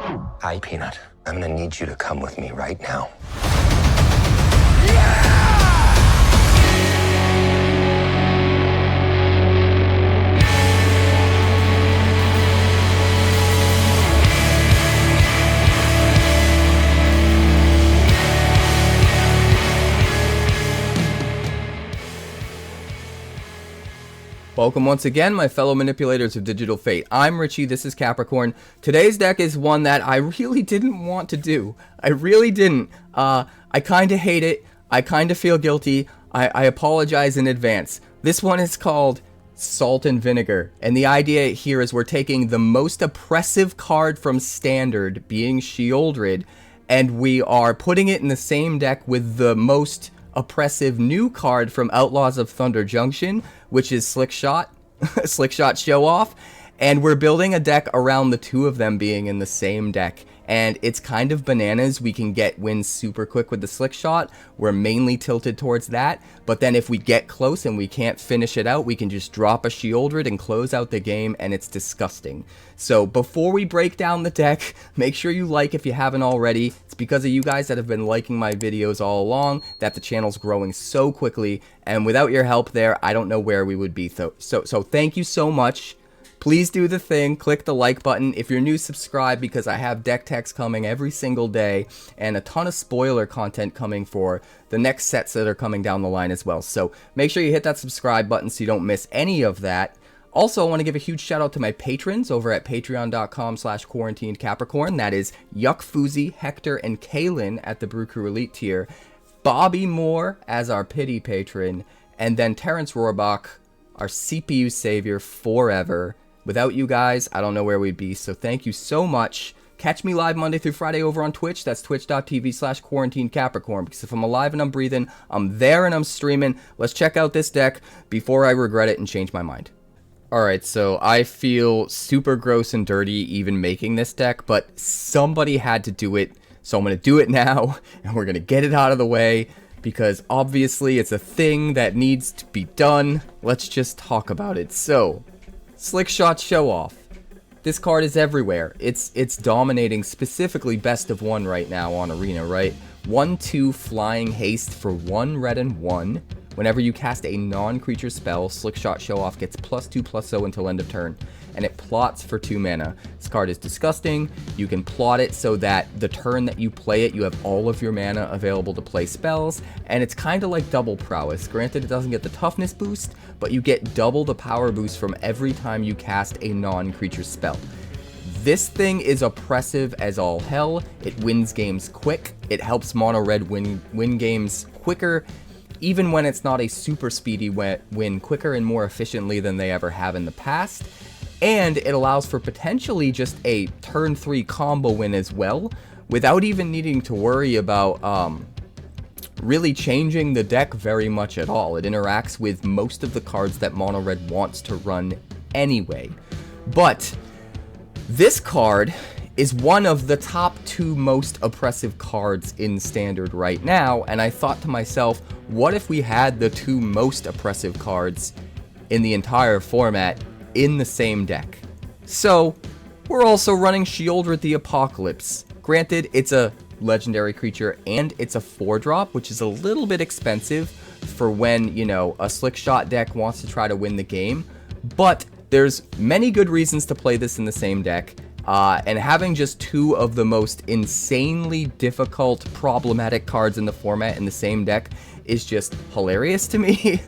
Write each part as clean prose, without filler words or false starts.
Hi, Peanut. I'm gonna need you to come with me right now. Welcome once again, my fellow manipulators of Digital Fate. I'm Richie, this is Capricorn. Today's deck is one that I really didn't want to do. I really didn't. I kind of hate it. I kind of feel guilty. I apologize in advance. This one is called Salt and Vinegar. And the idea here is we're taking the most oppressive card from Standard, being Sheoldred, and we are putting it in the same deck with the most oppressive new card from Outlaws of Thunder Junction, which is Slickshot Show-Off, and we're building a deck around the two of them being in the same deck. And it's kind of bananas. We can get wins super quick with the Slickshot. We're mainly tilted towards that. But then if we get close and we can't finish it out, we can just drop a Sheoldred and close out the game, and it's disgusting. So before we break down the deck, make sure you like if you haven't already. It's because of you guys that have been liking my videos all along that the channel's growing so quickly. And without your help there, I don't know where we would be. So thank you so much. Please do the thing, click the like button. If you're new, subscribe, because I have deck techs coming every single day and a ton of spoiler content coming for the next sets that are coming down the line as well. So make sure you hit that subscribe button so you don't miss any of that. Also, I want to give a huge shout out to my patrons over at patreon.com/quarantinedcapricorn. That is Yuck Fuzi, Hector, and Kaylin at the Brew Crew Elite tier, Bobby Moore as our pity patron, and then Terrence Rohrbach, our CPU savior forever. Without you guys, I don't know where we'd be, so thank you so much. Catch me live Monday through Friday over on Twitch. That's twitch.tv/quarantinecapricorn, because if I'm alive and I'm breathing, I'm there and I'm streaming. Let's check out this deck before I regret it and change my mind. Alright, so I feel super gross and dirty even making this deck, but somebody had to do it, so I'm going to do it now, and we're going to get it out of the way, because obviously it's a thing that needs to be done. Let's just talk about it. So, Slickshot Show-Off. This card is everywhere. It's dominating specifically best of one right now on Arena, right? 1/2 flying haste for 1 red and 1. Whenever you cast a non-creature spell, Slickshot Show-Off gets +2/+0 until end of turn, and it plots for 2 mana. This card is disgusting. You can plot it so that the turn that you play it, you have all of your mana available to play spells, and it's kind of like double prowess. Granted, it doesn't get the toughness boost, but you get double the power boost from every time you cast a non-creature spell. This thing is oppressive as all hell. It wins games quick. It helps mono red win games quicker, even when it's not a super speedy win, quicker and more efficiently than they ever have in the past. And it allows for potentially just a turn 3 combo win as well, without even needing to worry about really changing the deck very much at all. It interacts with most of the cards that mono red wants to run anyway. But this card is one of the top 2 most oppressive cards in Standard right now, and I thought to myself, what if we had the 2 most oppressive cards in the entire format in the same deck? So, we're also running Sheoldred the Apocalypse. Granted, it's a legendary creature and it's a 4-drop, which is a little bit expensive for when, you know, a Slickshot deck wants to try to win the game, but there's many good reasons to play this in the same deck. And having just 2 of the most insanely difficult, problematic cards in the format in the same deck is just hilarious to me.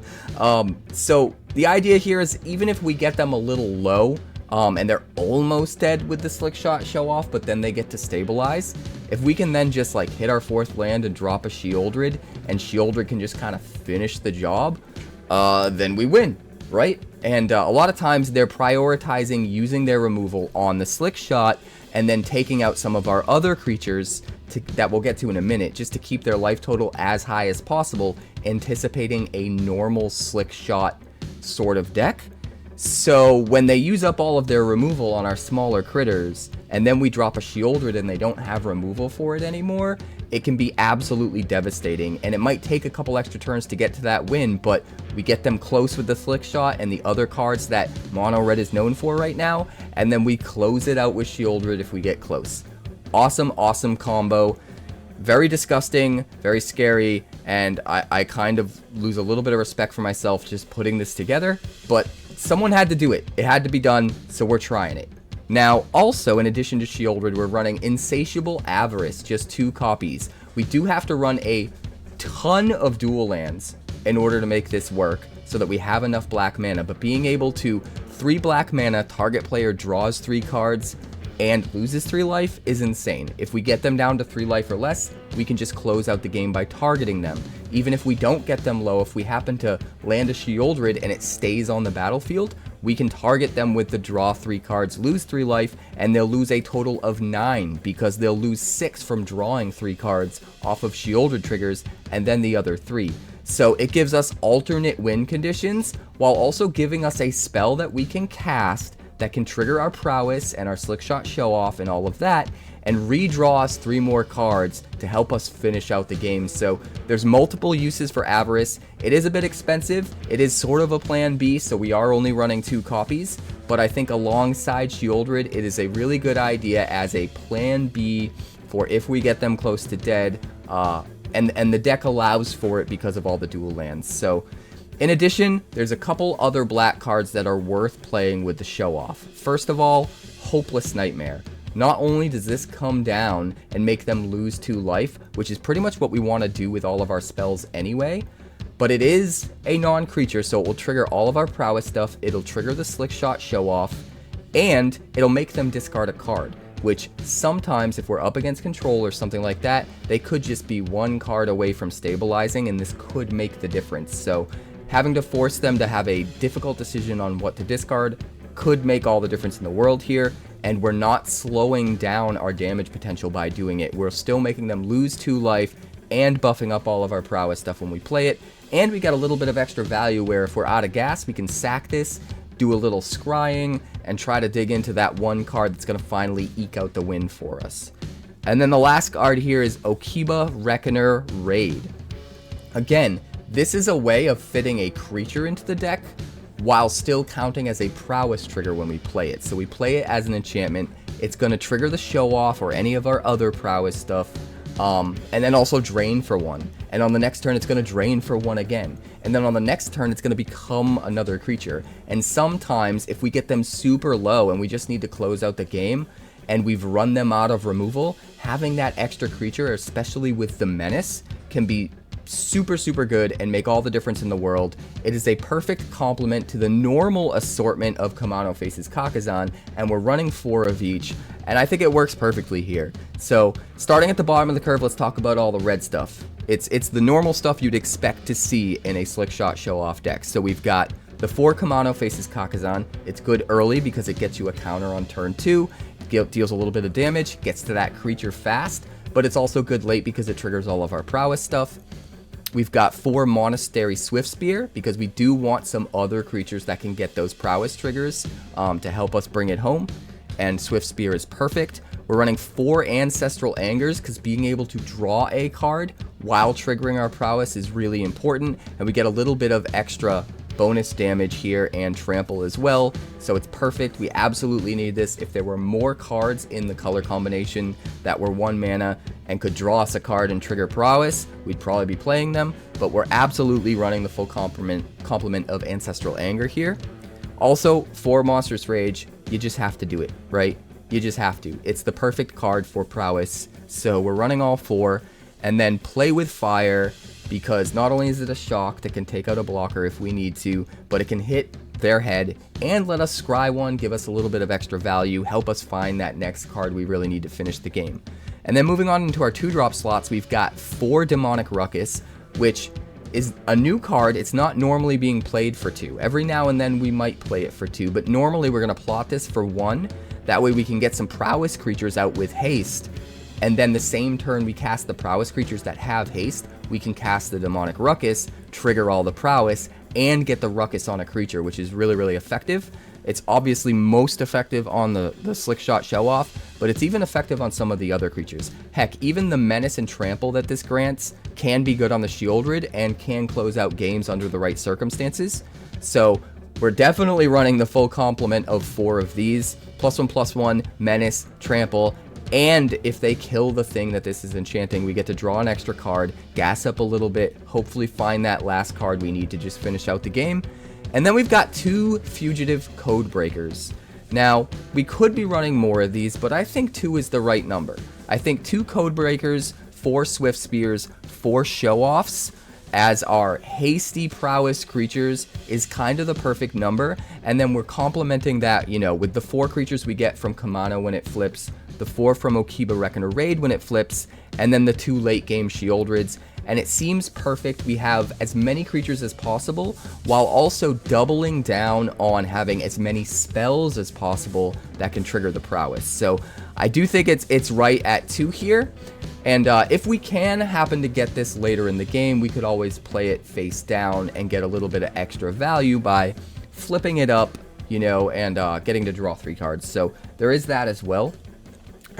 So the idea here is, even if we get them a little low, and they're almost dead with the Slickshot Show-Off, but then they get to stabilize, if we can then just like hit our 4th land and drop a Sheoldred, and Sheoldred can just kind of finish the job, then we win, right? And a lot of times they're prioritizing using their removal on the Slickshot and then taking out some of our other creatures that we'll get to in a minute, just to keep their life total as high as possible, anticipating a normal Slickshot sort of deck. So when they use up all of their removal on our smaller critters, and then we drop a Sheoldred and they don't have removal for it anymore, it can be absolutely devastating, and it might take a couple extra turns to get to that win, but we get them close with the Slickshot and the other cards that Mono Red is known for right now, and then we close it out with Sheoldred if we get close. Awesome, awesome combo. Very disgusting, very scary, and I kind of lose a little bit of respect for myself just putting this together, but someone had to do it. It had to be done, so we're trying it. Now, also, in addition to Sheoldred, we're running Insatiable Avarice, just 2 copies. We do have to run a ton of dual lands in order to make this work, so that we have enough black mana, but being able to 3 black mana, target player draws 3 cards, and loses 3 life is insane. If we get them down to 3 life or less, we can just close out the game by targeting them. Even if we don't get them low, if we happen to land a Sheoldred and it stays on the battlefield, we can target them with the draw 3 cards, lose 3 life, and they'll lose a total of 9 because they'll lose 6 from drawing 3 cards off of Sheoldred triggers and then the other 3. So it gives us alternate win conditions while also giving us a spell that we can cast that can trigger our prowess and our Slickshot Show-Off and all of that, and redraw us 3 more cards to help us finish out the game. So there's multiple uses for Avarice. It is a bit expensive. It is sort of a plan B, so we are only running 2 copies, but I think alongside Sheoldred, it is a really good idea as a plan B for if we get them close to dead, and the deck allows for it because of all the dual lands. So in addition, there's a couple other black cards that are worth playing with the Show-Off. First of all, Hopeless Nightmare. Not only does this come down and make them lose 2 life, which is pretty much what we want to do with all of our spells anyway, but it is a non-creature, so it will trigger all of our prowess stuff, it'll trigger the Slickshot Show-Off, and it'll make them discard a card, which sometimes if we're up against control or something like that, they could just be 1 card away from stabilizing, and this could make the difference. So having to force them to have a difficult decision on what to discard could make all the difference in the world here, and we're not slowing down our damage potential by doing it. We're still making them lose 2 life and buffing up all of our prowess stuff when we play it, and we got a little bit of extra value where if we're out of gas, we can sack this, do a little scrying, and try to dig into that 1 card that's going to finally eke out the win for us. And then the last card here is Okiba Reckoner Raid. Again, this is a way of fitting a creature into the deck while still counting as a prowess trigger when we play it. So we play it as an enchantment. It's going to trigger the Show-Off or any of our other prowess stuff, and then also drain for 1. And on the next turn, it's going to drain for 1 again. And then on the next turn, it's going to become another creature. And sometimes, if we get them super low and we just need to close out the game, and we've run them out of removal, having that extra creature, especially with the Menace, can be super, super good and make all the difference in the world. It is a perfect complement to the normal assortment of Kumano faces Kakkazan, and we're running 4 of each, and I think it works perfectly here. So starting at the bottom of the curve, let's talk about all the red stuff. It's the normal stuff you'd expect to see in a Slickshot Show-Off deck. So we've got the 4 Kumano faces Kakkazan. It's good early because it gets you a counter on turn 2, deals a little bit of damage, gets to that creature fast, but it's also good late because it triggers all of our prowess stuff. We've got 4 Monastery Swiftspear because we do want some other creatures that can get those prowess triggers to help us bring it home, and Swiftspear is perfect. We're running 4 Ancestral Angers because being able to draw a card while triggering our prowess is really important, and we get a little bit of extra bonus damage here and trample as well, so it's perfect. We absolutely need this. If there were more cards in the color combination that were 1 mana and could draw us a card and trigger prowess, we'd probably be playing them, but we're absolutely running the full complement of Ancestral Anger here. Also, for Monstrous Rage, you just have to do it, right? You just have to. It's the perfect card for prowess, so we're running all 4, and then Play with Fire, because not only is it a shock that can take out a blocker if we need to, but it can hit their head and let us scry 1, give us a little bit of extra value, help us find that next card we really need to finish the game. And then moving on into our 2-drop slots, we've got 4 Demonic Ruckus, which is a new card. It's not normally being played for 2. Every now and then we might play it for 2, but normally we're going to plot this for 1. That way we can get some prowess creatures out with haste, and then the same turn we cast the prowess creatures that have haste, we can cast the Demonic Ruckus, trigger all the prowess, and get the Ruckus on a creature, which is really, really effective. It's obviously most effective on the Slickshot Show-Off, but it's even effective on some of the other creatures. Heck, even the Menace and Trample that this grants can be good on the Sheoldred and can close out games under the right circumstances. So we're definitely running the full complement of 4 of these. +1/+1, Menace, Trample, And if they kill the thing that this is enchanting, we get to draw an extra card, gas up a little bit, hopefully find that last card we need to just finish out the game. And then we've got 2 Fugitive Codebreakers. Now, we could be running more of these, but I think 2 is the right number. I think 2 Codebreakers, 4 Swiftspears, 4 Show-Offs as our hasty prowess creatures is kind of the perfect number. And then we're complementing that, you know, with the 4 creatures we get from Kumano when it flips, the 4 from Okiba Reckoner Raid when it flips, and then the 2 late game Sheoldreds. And it seems perfect. We have as many creatures as possible while also doubling down on having as many spells as possible that can trigger the prowess. So I do think it's right at 2 here. And if we can happen to get this later in the game, we could always play it face down and get a little bit of extra value by flipping it up, you know, and getting to draw 3 cards. So there is that as well.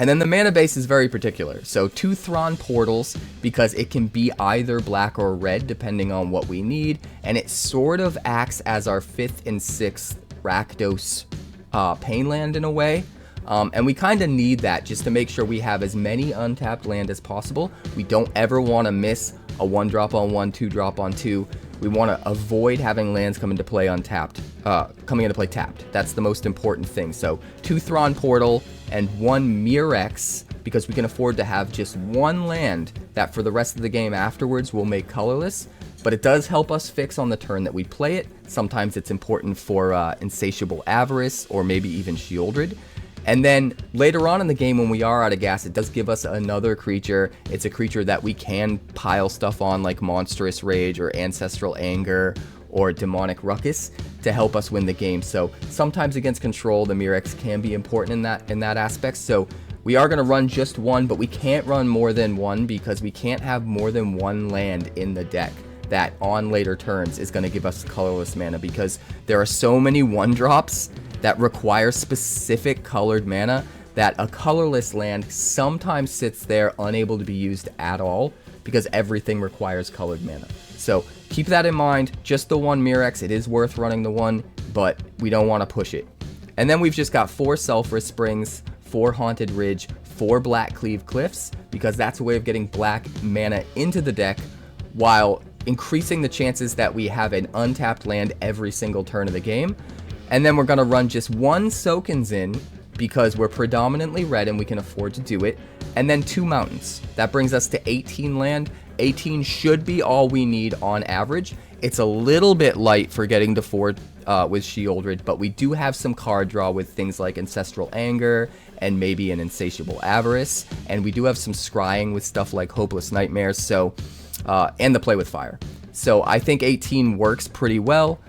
And then the mana base is very particular. So 2 Thran Portals, because it can be either black or red depending on what we need. And it sort of acts as our 5th and 6th Rakdos pain land in a way. And we kind of need that just to make sure we have as many untapped land as possible. We don't ever want to miss a 1-drop on 1, 2-drop on 2. We want to avoid having lands come into play untapped, coming into play tapped. That's the most important thing. So 2 Thran Portal and 1 Mirrex, because we can afford to have just 1 land that for the rest of the game afterwards will make colorless. But it does help us fix on the turn that we play it. Sometimes it's important for Insatiable Avarice or maybe even Sheoldred. And then later on in the game when we are out of gas, it does give us another creature. It's a creature that we can pile stuff on like Monstrous Rage or Ancestral Anger or Demonic Ruckus to help us win the game. So sometimes against control, the Mirrex can be important in that aspect. So we are going to run just 1, but we can't run more than 1 because we can't have more than 1 land in the deck that on later turns is going to give us colorless mana, because there are so many 1-drops that require specific colored mana that a colorless land sometimes sits there unable to be used at all because everything requires colored mana. So keep that in mind. Just the 1 Mirrex, it is worth running the 1, but we don't want to push it. And then we've just got 4 Sulfurous Springs, 4 Haunted Ridge, 4 Blackcleave Cliffs, because that's a way of getting black mana into the deck while increasing the chances that we have an untapped land every single turn of the game. And then we're going to run just 1 Soakins in because we're predominantly red and we can afford to do it. And then 2 Mountains. That brings us to 18 land. 18 should be all we need on average. It's a little bit light for getting to 4 with Sheoldred, but we do have some card draw with things like Ancestral Anger and maybe an Insatiable Avarice. And we do have some scrying with stuff like Hopeless Nightmares, so and the Play with Fire. So I think 18 works pretty well.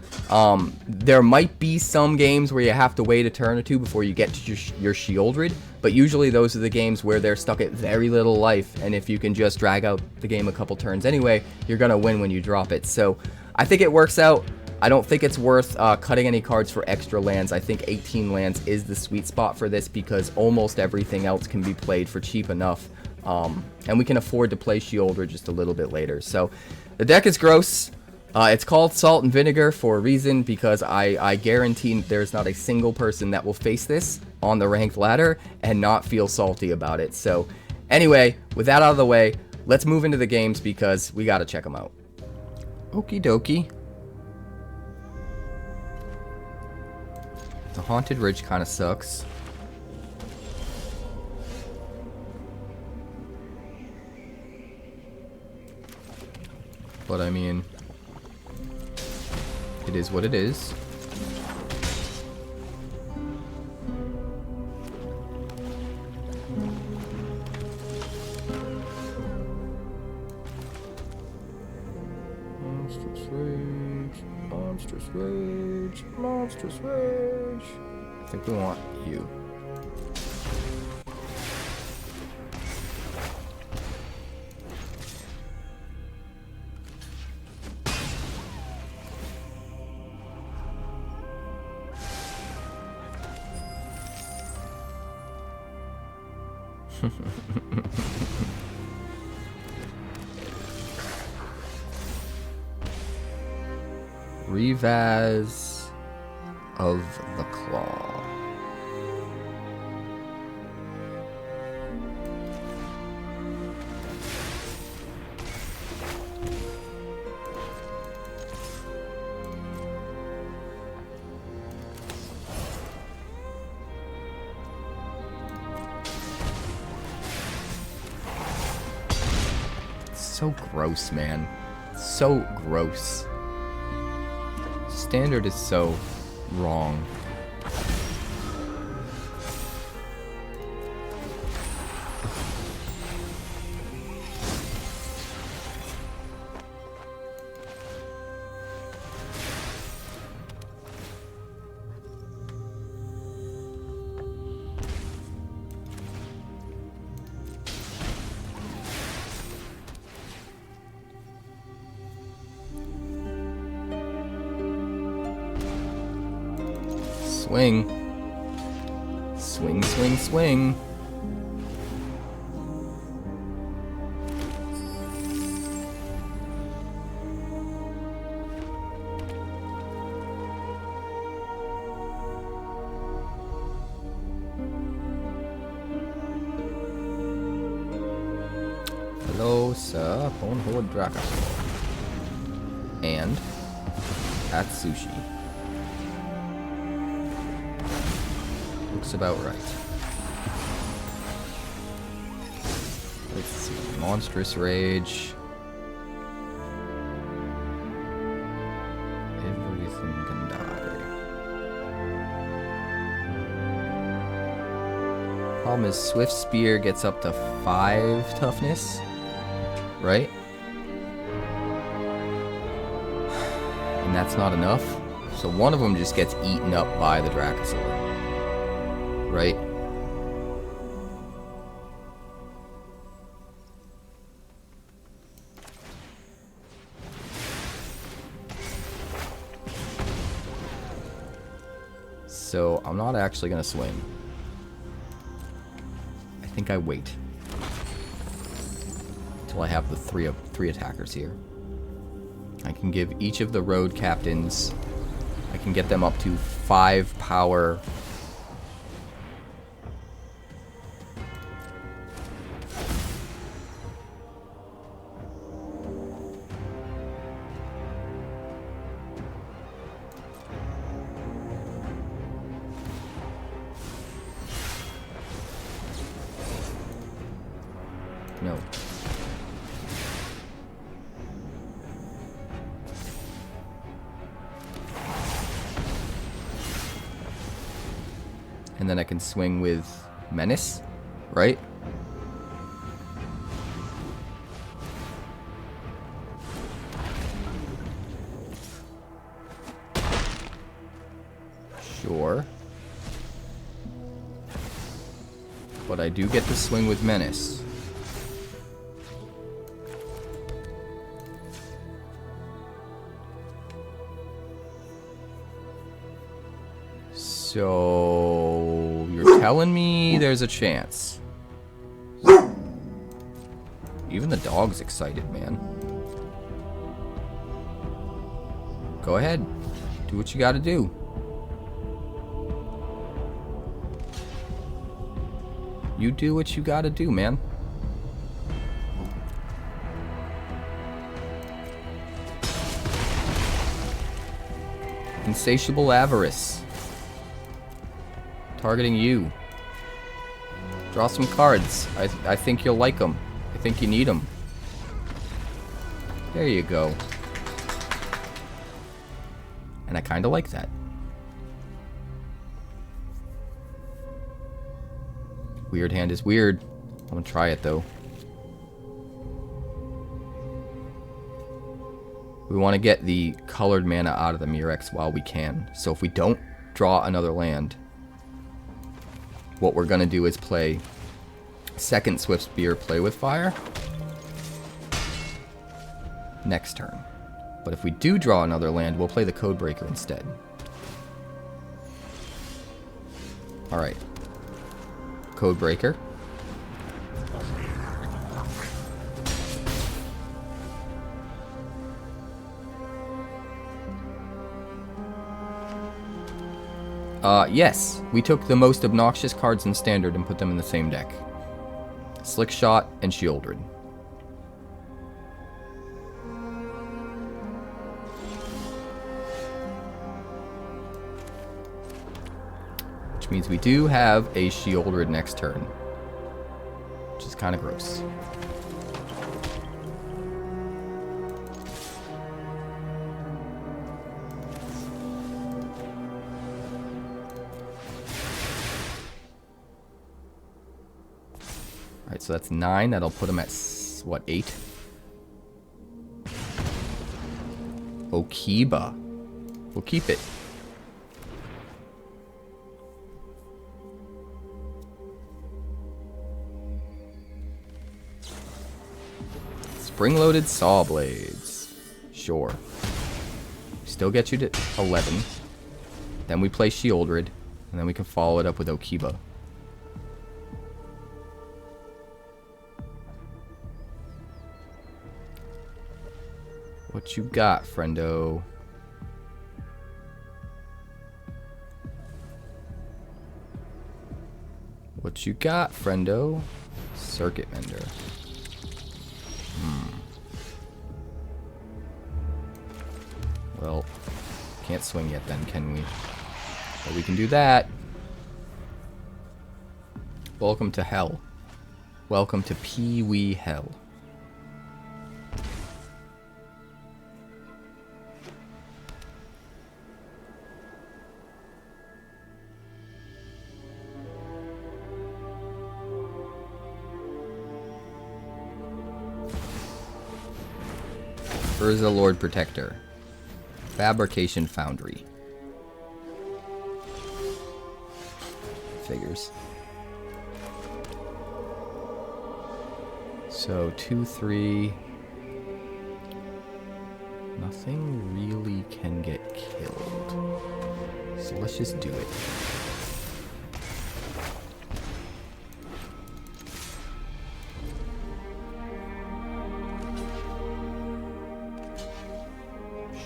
There might be some games where you have to wait a turn or 2 before you get to your Sheoldred, but usually those are the games where they're stuck at very little life, and if you can just drag out the game a couple turns anyway, you're gonna win when you drop it. So I think it works out. I don't think it's worth cutting any cards for extra lands. I think 18 lands is the sweet spot for this because almost everything else can be played for cheap enough, and we can afford to play Sheoldred just a little bit later. So the deck is gross. It's called Salt and Vinegar for a reason, because I guarantee there's not a single person that will face this on the ranked ladder and not feel salty about it. So anyway, with that out of the way, let's move into the games because we gotta check them out. Okie dokie. The Haunted Ridge kind of sucks. But I mean, it is what it is. Monstrous Rage, Monstrous Rage, Monstrous Rage. I think we want you. Revaz of the Claw. So gross, man. So gross. Standard is so wrong. Swing. Swing, swing, swing. Hello, sir. 𝑇𝑒𝑒𝑟𝑟𝑎𝑐ℎ. And at sushi. Looks about right. Let's see. Monstrous Rage. Everything can die. Problem is, Swiftspear gets up to 5 toughness. Right? And that's not enough. So one of them just gets eaten up by the Dracosaur. Right? So I'm not actually gonna swing. I think I wait until I have the three attackers here. I can give each of the road captains, I can get them up to 5 power. No. And then I can swing with Menace, right? Sure. But I do get to swing with Menace. So you're telling me there's a chance. Even the dog's excited, man. Go ahead. Do what you gotta do. You do what you gotta do, man. Insatiable Avarice. Targeting you. Draw some cards. I think you'll like them. I think you need them. There you go. And I kind of like that. Weird hand is weird. I'm gonna try it though. We want to get the colored mana out of the Mirrex while we can. So if we don't draw another land, what we're gonna do is play second Swiftspear, play with fire next turn. But if we do draw another land, we'll play the Codebreaker instead. Alright. Codebreaker. Yes, we took the most obnoxious cards in Standard and put them in the same deck. Slickshot and Sheoldred. Which means we do have a Sheoldred next turn. Which is kind of gross. Alright, so that's 9. That'll put him at, what, 8? Okiba. We'll keep it. Spring-loaded saw blades. Sure. Still get you to 11. Then we play Sheoldred, and then we can follow it up with Okiba. What you got, friendo? What you got, friendo? Circuit Mender. Well, can't swing yet then, can we? But we can do that. Welcome to hell. Welcome to Pee-wee hell. Urza Lord Protector. Fabrication Foundry. Figures. So 2, 3. Nothing really can get killed. So let's just do it.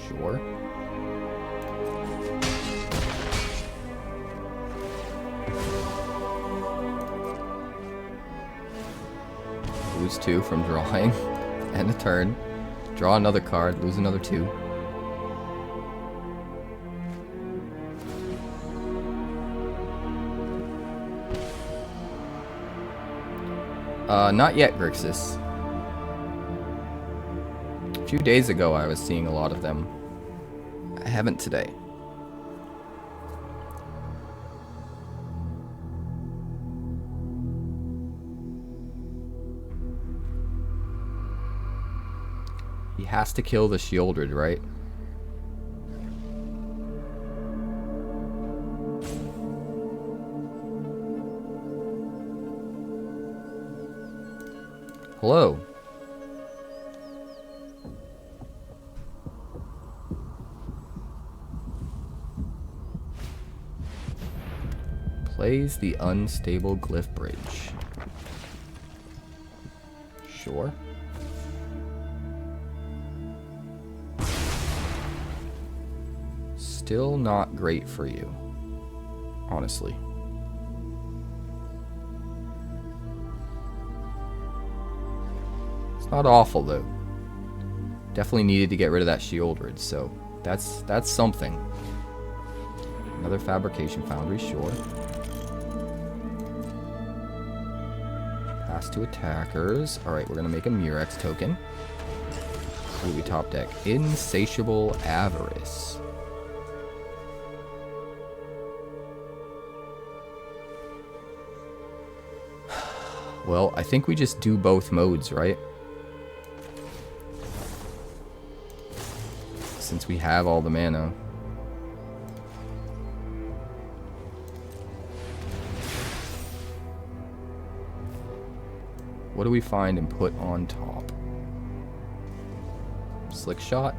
Sure. Lose 2 from drawing. End a turn. Draw another card, lose another 2. Not yet, Grixis. A few days ago I was seeing a lot of them. I haven't today. He has to kill the Sheoldred, right? Hello. Plays the unstable glyph bridge. Sure. Still not great for you, honestly. It's not awful though. Definitely needed to get rid of that Sheoldred, so that's something. Another Fabrication Foundry, sure. Pass to attackers. Alright, we're gonna make a Murex token. What do we top deck? Insatiable Avarice. Well, I think we just do both modes, right? Since we have all the mana. What do we find and put on top? Slickshot?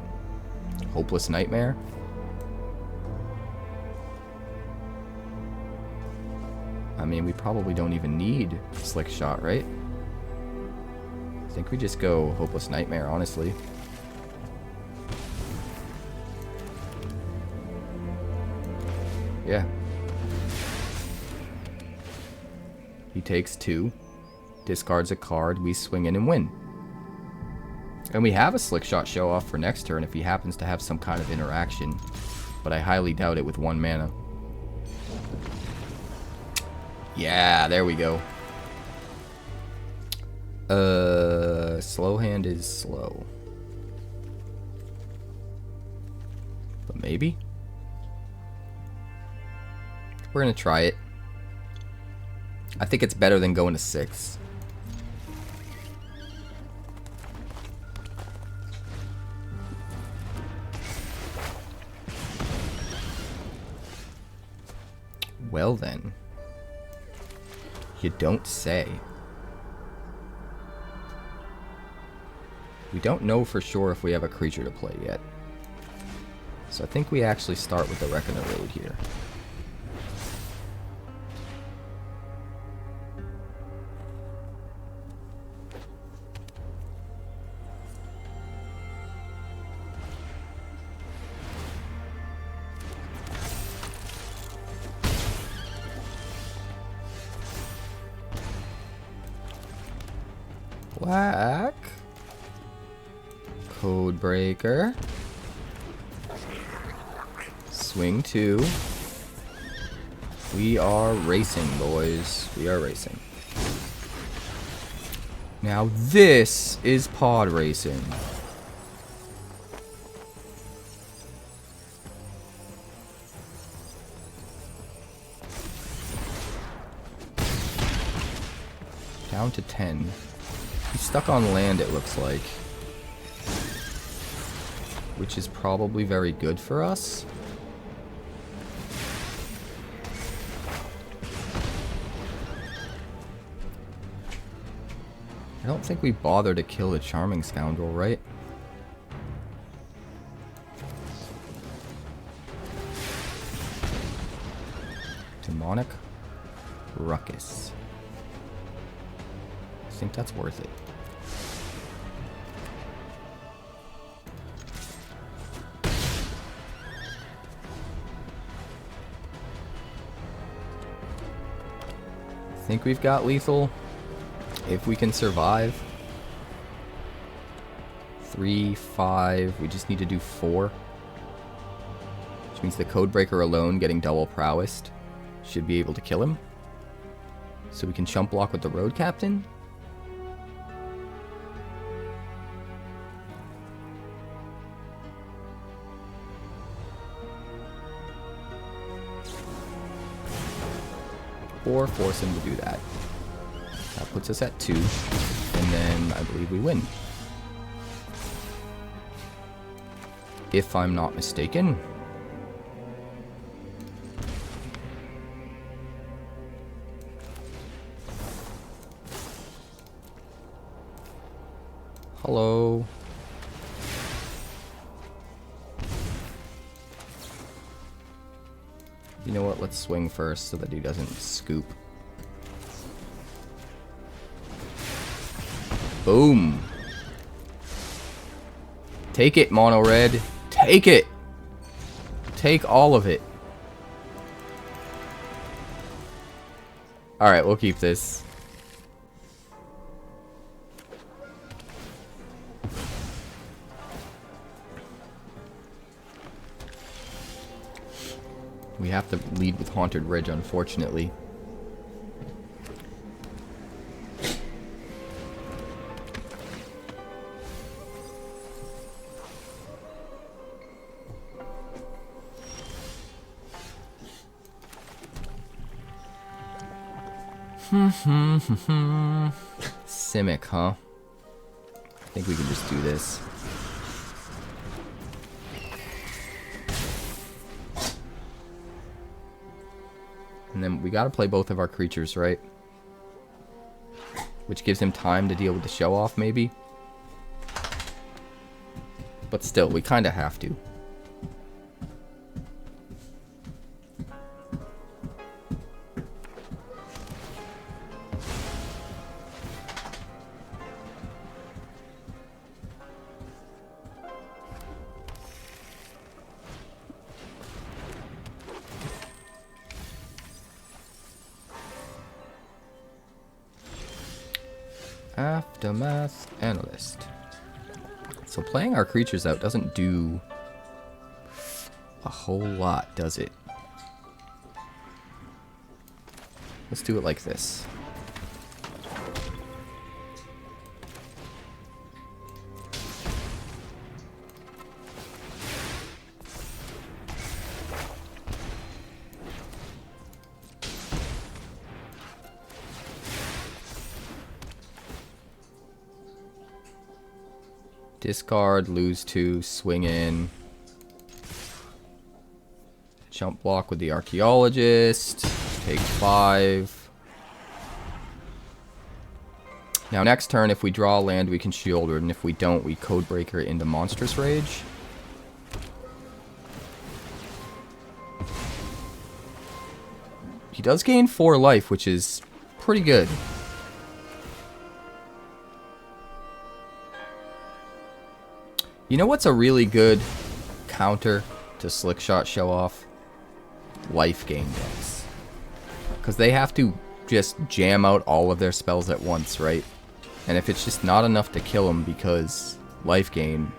Hopeless Nightmare? I mean, we probably don't even need Slickshot, right? I think we just go Hopeless Nightmare, honestly. Yeah. He takes 2, discards a card, we swing in and win. And we have a Slickshot Show-Off for next turn if he happens to have some kind of interaction, but I highly doubt it with 1 mana. Yeah, there we go. Slow hand is slow. But maybe? We're gonna try it. I think it's better than going to 6. Well then. You don't say. We don't know for sure if we have a creature to play yet. So I think we actually start with the Reckoner Road here. Black Codebreaker. Swing 2. We are racing, boys. We are racing. Now this is pod racing. Down to 10. He's stuck on land, it looks like. Which is probably very good for us. I don't think we bother to kill the Charming Scoundrel, right? Demonic Ruckus. I think that's worth it. I think we've got lethal. If we can survive. 3, 5. We just need to do 4. Which means the Codebreaker alone getting double prowess should be able to kill him. So we can chump block with the Road Captain. Or force him to do that. That puts us at 2. And then I believe we win. If I'm not mistaken. Hello. You know what? Let's swing first so that he doesn't scoop. Boom. Take it, Mono Red. Take it. Take all of it. Alright, we'll keep this. We have to lead with Haunted Ridge, unfortunately. Simic, huh? I think we can just do this. And then we gotta play both of our creatures, right? Which gives him time to deal with the Show-Off, maybe? But still, we kinda have to. Aftermath Analyst. So playing our creatures out doesn't do a whole lot, does it? Let's do it like this. Discard, lose 2, swing in. Jump block with the Archaeologist. Take 5. Now next turn, if we draw a land, we can Sheoldred, and if we don't, we Codebreaker into Monstrous Rage. He does gain 4 life, which is pretty good. You know what's a really good counter to Slickshot Show-Off? Life gain decks. Because they have to just jam out all of their spells at once, right? And if it's just not enough to kill them because life gain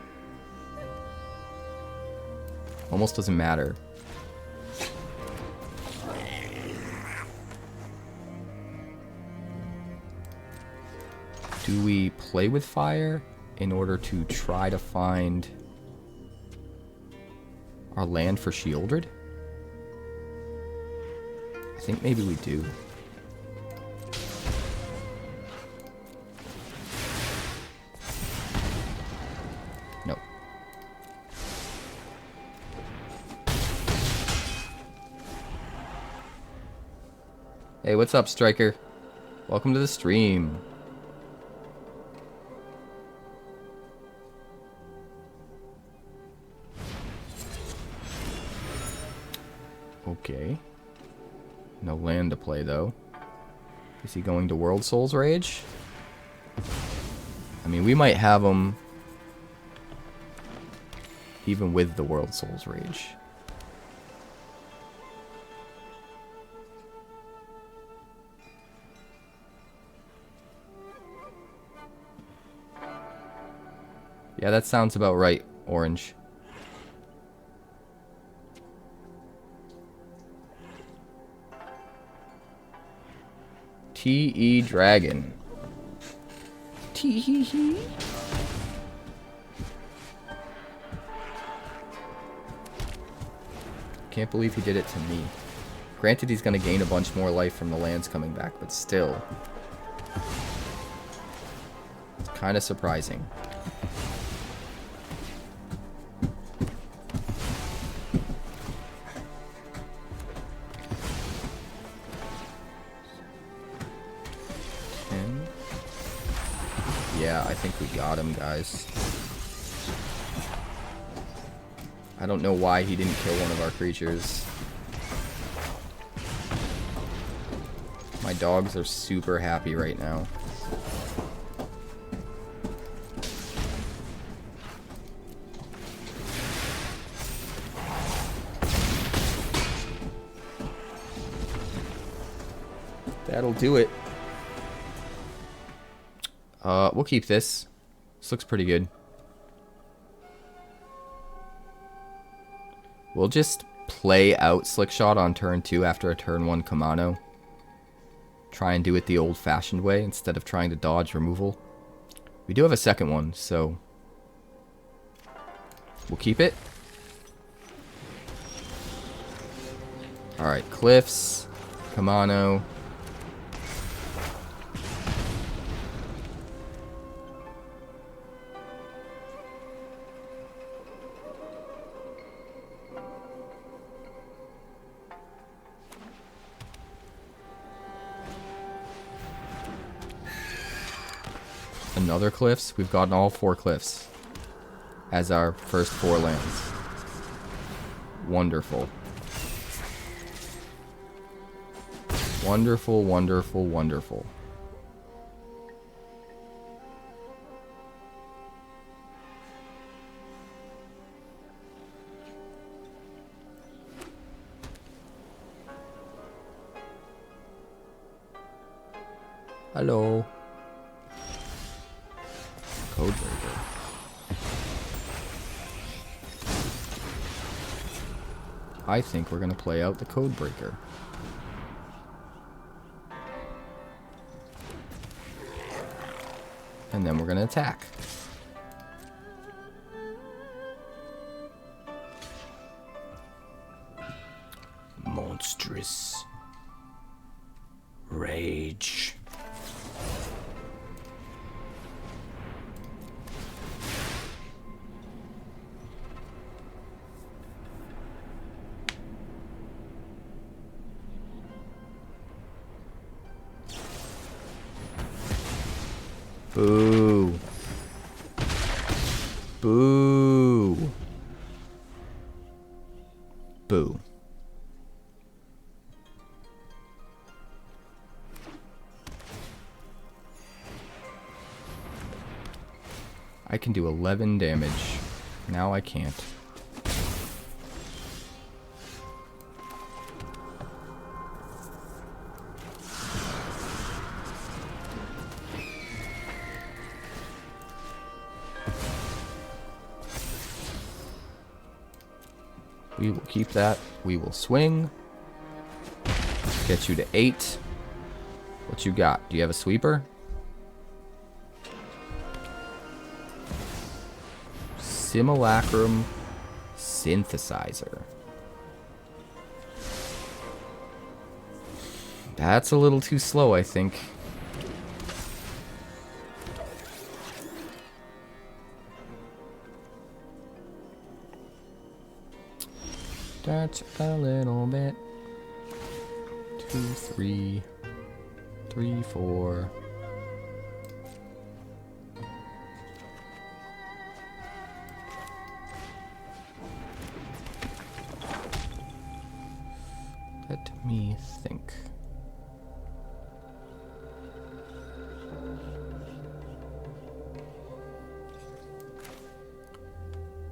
almost doesn't matter. Do we play with fire in order to try to find our land for Sheoldred? I think maybe we do. Nope. Hey, what's up, Striker? Welcome to the stream. Okay. No land to play, though. Is he going to World-Souls Rage? I mean, we might have him even with the World-Souls Rage. Yeah, that sounds about right, Orange. 𝑇𝑒𝑒𝑟𝑟 Dragon. Tee-hee-hee. Can't believe he did it to me. Granted, he's going to gain a bunch more life from the lands coming back, but still. It's kind of surprising. Yeah, I think we got him, guys. I don't know why he didn't kill one of our creatures. My dogs are super happy right now. That'll do it. We'll keep this. This looks pretty good. We'll just play out Slickshot on turn 2 after a turn 1 Kumano. Try and do it the old-fashioned way instead of trying to dodge removal. We do have a second one, so we'll keep it. Alright, Cliffs, Kumano. Another Cliffs. We've gotten all 4 Cliffs as our first 4 lands. Wonderful. Wonderful, wonderful, wonderful. Hello. Codebreaker. I think we're going to play out the Codebreaker. And then we're going to attack. Monstrous Rage. Boo. Boo. Boo. I can do 11 damage. Now I can't. We will keep that. We will swing. Get you to 8. What you got? Do you have a sweeper? Simulacrum Synthesizer. That's a little too slow, I think. That's a little bit. 2, 3, 3, 4. Let me think.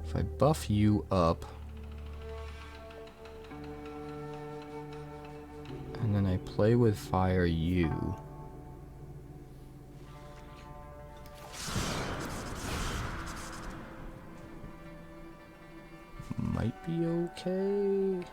If I buff you up, and then I play with fire you, might be okay.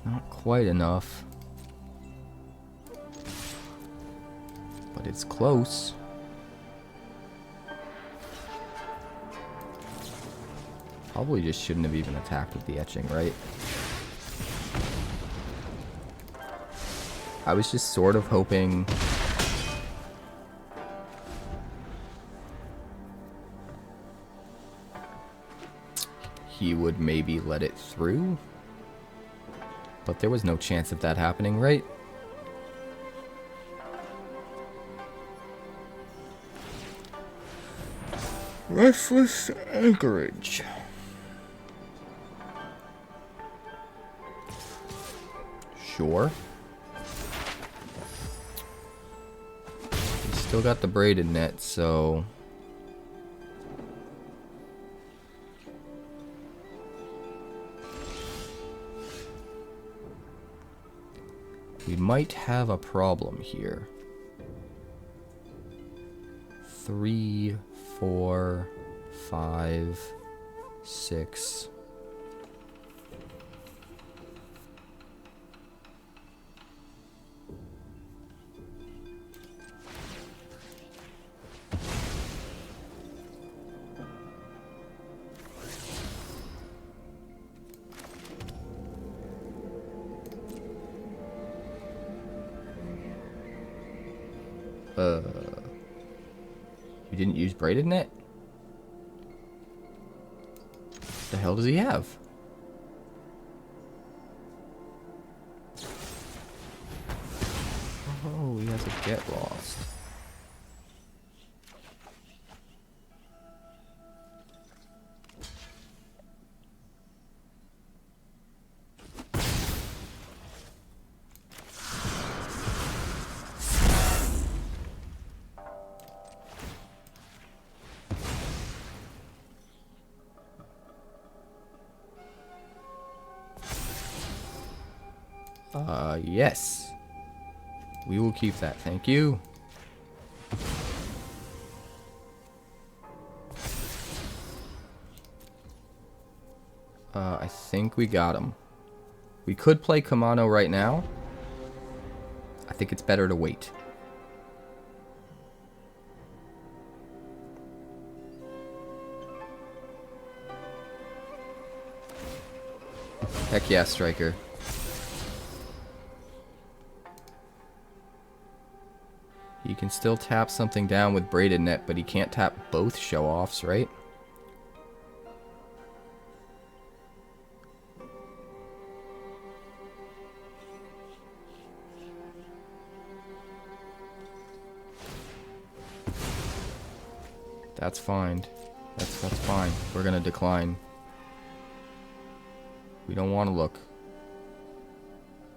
Not quite enough, but it's close. Probably just shouldn't have even attacked with the etching, right? I was just sort of hoping he would maybe let it through. But there was no chance of that happening, right? Restless Anchorage. Sure. We still got the braided net, so... we might have a problem here. 3, 4, 5, 6. You didn't use braided net? What the hell does he have? Oh, he has a get lost. Yes. We will keep that, thank you. I think we got him. We could play Kumano right now. I think it's better to wait. Heck yeah, Striker. He can still tap something down with Braided Net, but he can't tap both Show-Offs, right? That's fine. That's fine. We're gonna decline. We don't want to look.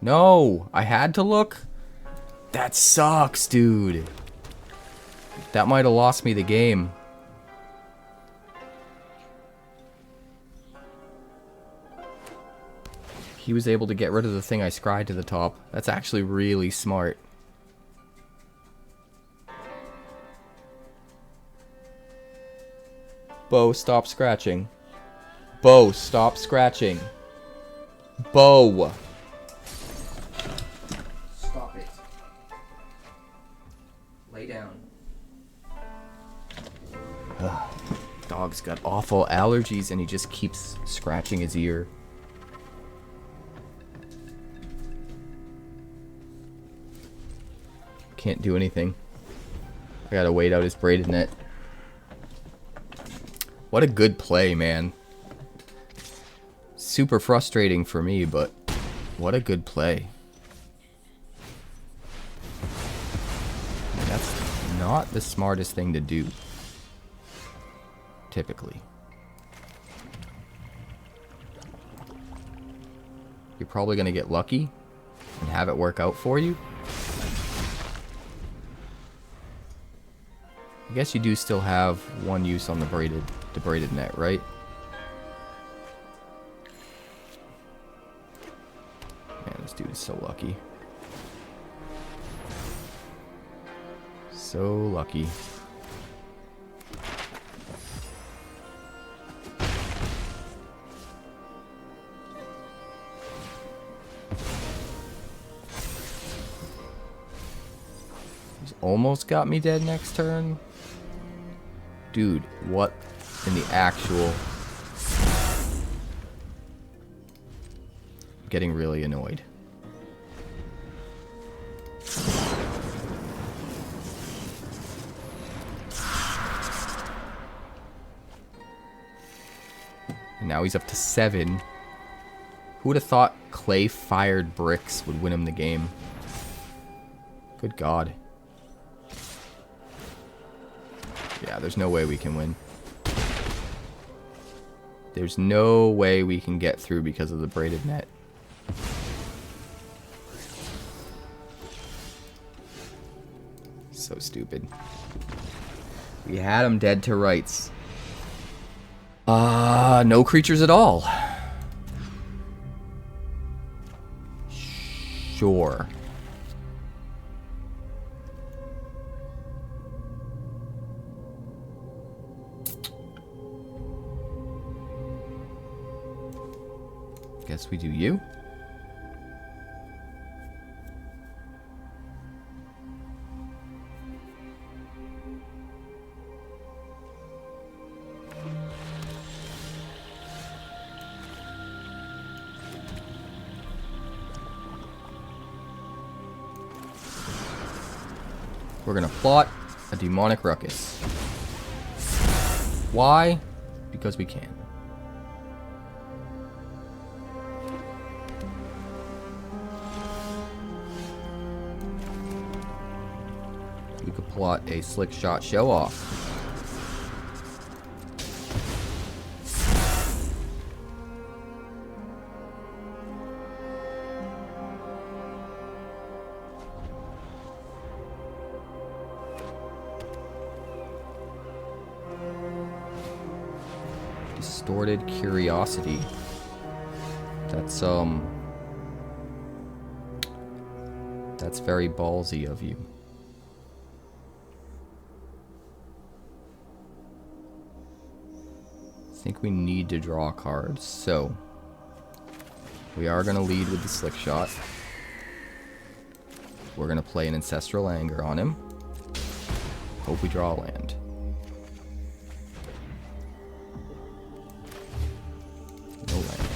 No! I had to look? That sucks, dude. That might have lost me the game. He was able to get rid of the thing I scried to the top. That's actually really smart. Bo, stop scratching. Bo, stop scratching. Bo. Stop it. Lay down. Ugh. Dog's got awful allergies and he just keeps scratching his ear. Can't do anything. I gotta wait out his Braided Net. What a good play, man. Super frustrating for me, but what a good play. That's not the smartest thing to do. Typically. You're probably going to get lucky and have it work out for you. I guess you do still have one use on the braided net, right? Man, this dude is so lucky. So lucky. He's almost got me dead next turn. Dude, what in the actual... I'm getting really annoyed. And now he's up to 7. Who would have thought clay-fired bricks would win him the game? Good God. Yeah, there's no way we can win. There's no way we can get through because of the braided net. So stupid. We had him dead to rights. No creatures at all. Sure. Guess we do you. We're gonna plot a Demonic Ruckus. Why? Because we can. We could plot a Slickshot Show-Off. Distorted Curiosity. That's very ballsy of you. I think we need to draw cards, so we are going to lead with the Slickshot. We're going to play an Ancestral Anger on him. Hope we draw a land. No land.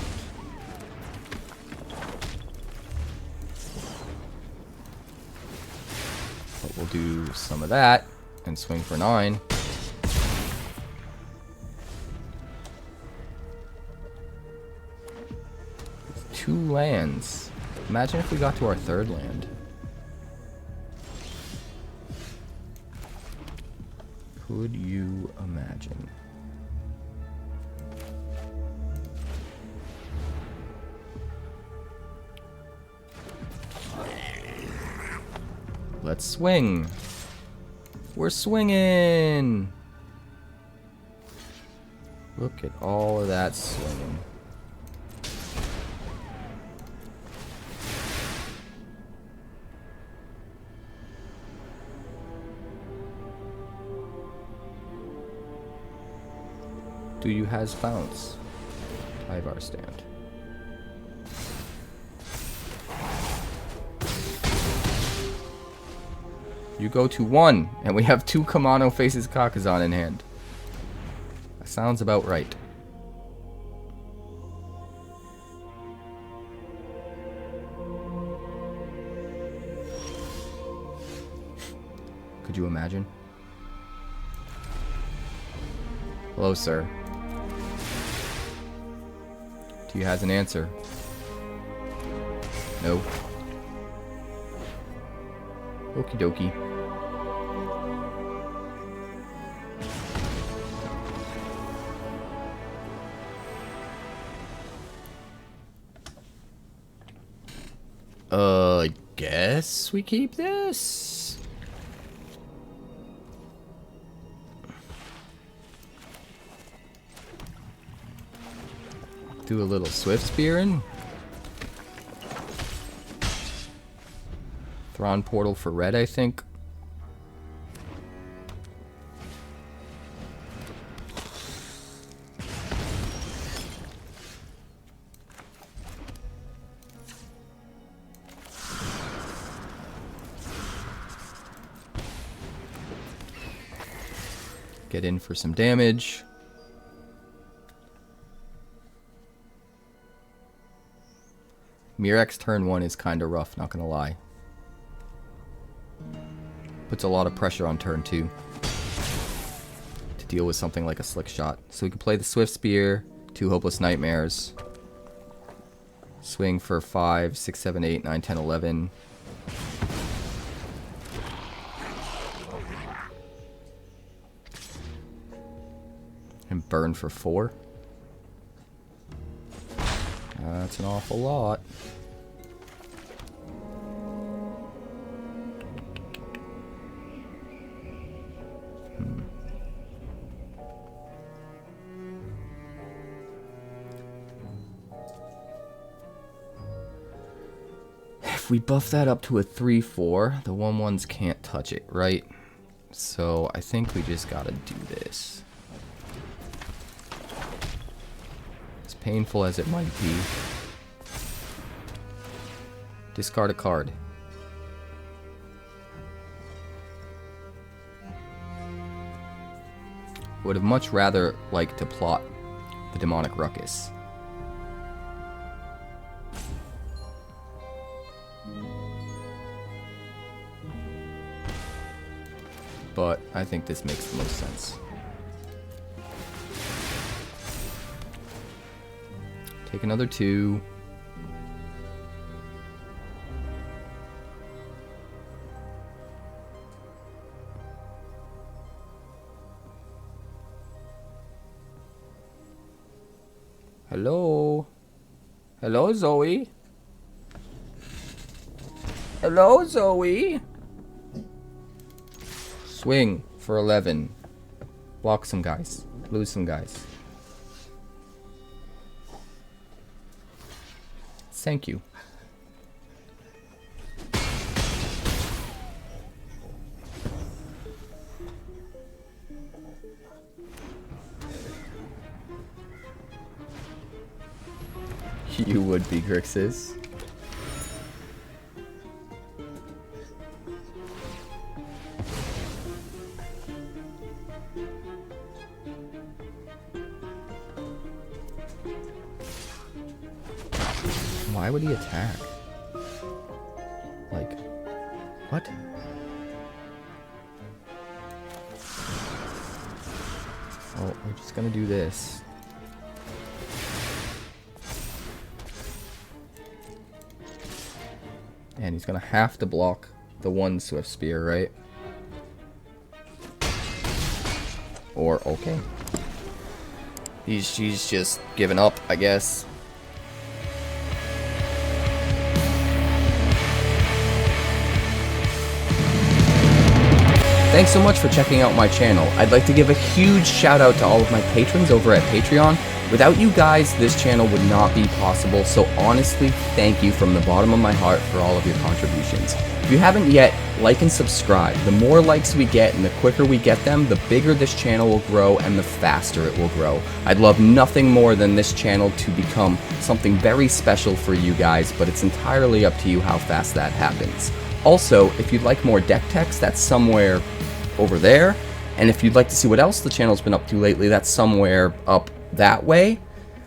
But we'll do some of that and swing for 9. Two lands. Imagine if we got to our 3rd land. Could you imagine? Let's swing. We're swinging. Look at all of that swinging. Do you has bounce? Ivar stand. You go to 1, and we have 2 Kumano faces Kakkazan in hand. That sounds about right. Could you imagine? Hello, sir. Do you has an answer? No. Okie dokie. I guess we keep this. Do a little Swiftspearing. Thran Portal for red, I think. Get in for some damage. Mirex's turn 1 is kind of rough, not gonna lie. Puts a lot of pressure on turn 2 to deal with something like a Slickshot. So we can play the Swiftspear, 2 Hopeless Nightmares. Swing for 5, 6, 7, 8, 9, 10, 11. And burn for 4. That's an awful lot. If we buff that up to a 3/4, the 1/1s can't touch it, right? So I think we just gotta do this. As painful as it might be. Discard a card. Would have much rather liked to plot the Demonic Ruckus. But I think this makes the most sense. Take another 2. Hello? Hello, Zoe? Hello, Zoe? Swing for 11. Block some guys. Lose some guys. Thank you. You would be Grixis. Why would he attack? Like, what? Oh, we're just gonna do this. And he's gonna have to block the one Swiftspear, right? Or, okay. She's just giving up, I guess. Thanks so much for checking out my channel. I'd like to give a huge shout out to all of my patrons over at Patreon. Without you guys, this channel would not be possible, so honestly, thank you from the bottom of my heart for all of your contributions. If you haven't yet, like and subscribe. The more likes we get and the quicker we get them, the bigger this channel will grow and the faster it will grow. I'd love nothing more than this channel to become something very special for you guys, but it's entirely up to you how fast that happens. Also, if you'd like more deck text, that's somewhere over there. And if you'd like to see what else the channel's been up to lately, that's somewhere up that way.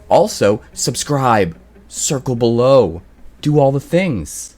Also, subscribe, circle below, do all the things.